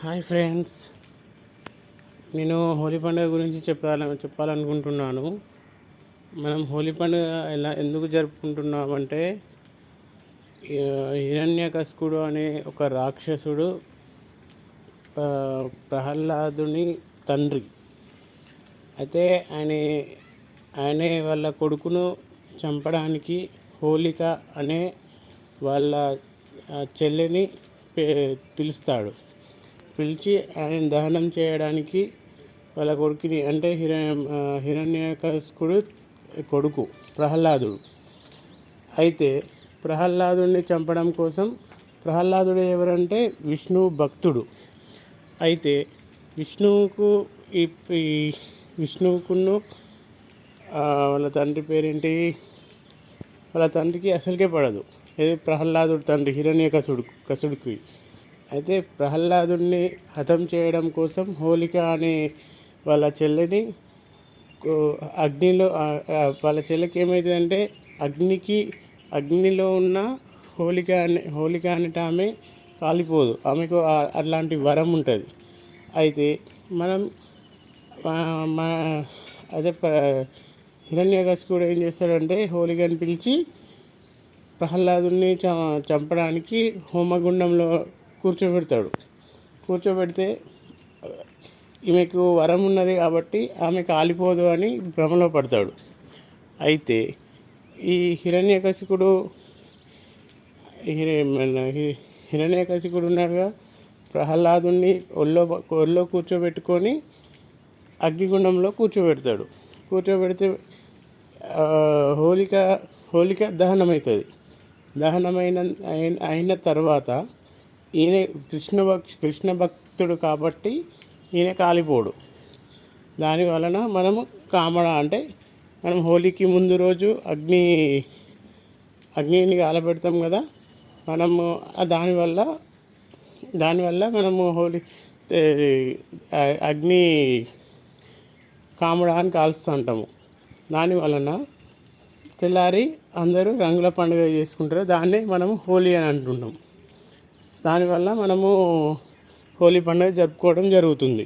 Hi friends, నేను హోలీ పండుగ గురించి చెప్పాలనుకుంటున్నాను. మనం హోలీ పండుగ ఎందుకు జరుపుకుంటున్నామంటే, హిరణ్యకశిపుడు అనే ఒక రాక్షసుడు ప్రహ్లాదుని తండ్రి. అయితే ఆయనే వాళ్ళ కొడుకును చంపడానికి హోలిక అనే వాళ్ళ చెల్లిని పిలిచి ఆయన దహనం చేయడానికి వాళ్ళ కొడుకుని, అంటే హిరణ్యకశిపుడు కొడుకు ప్రహ్లాదుడు. అయితే ప్రహ్లాదుడిని చంపడం కోసం, ప్రహ్లాదుడు ఎవరంటే విష్ణువు భక్తుడు. అయితే విష్ణువుకును వాళ్ళ తండ్రి పేరేంటి, వాళ్ళ తండ్రికి అసలుకే పడదు. ఇది ప్రహ్లాదుడు తండ్రి కసుడికి. అయితే ప్రహ్లాదుడిని హతం చేయడం కోసం హోలిక అనే వాళ్ళ చెల్లిని అగ్నిలో, వాళ్ళ చెల్లికి ఏమవుతుందంటే అగ్నిలో ఉన్న హోలిక అనేట ఆమె కాలిపోదు. ఆమెకు అట్లాంటి వరం ఉంటుంది. అయితే అదే హిరణ్యకశిపుడు ఏం చేస్తాడంటే, హోలికని పిలిచి ప్రహ్లాదుని చంపడానికి హోమగుండంలో కూర్చోబెడితే ఈమెకు వరం ఉన్నది కాబట్టి ఆమె కాలిపోదు అని భ్రమలో పడతాడు. అయితే ఈ హిరణ్యకశిపుడు ఉన్నాడుగా, ప్రహ్లాదుని ఒళ్ళో కూర్చోబెట్టుకొని అగ్నిగుండంలో కూర్చోబెడితే హోలిక దహనమవుతుంది. అయిన తర్వాత ఈయన కృష్ణ భక్తుడు కాబట్టి ఈయన కాలిపోడు. దాని వలన మనము అంటే మనం హోలీకి ముందు రోజు అగ్నిని కాలబెడతాం కదా, మనము దానివల్ల మనము హోలీ అగ్ని కామడాన్ని కాలుస్తూ ఉంటాము. దాని వలన తెల్లారి అందరూ రంగుల పండుగ చేసుకుంటారు. దాన్నే మనము హోలీ అని అంటున్నాం. దానివల్ల మనము హోలీ పండుగ జరుపుకోవడం జరుగుతుంది.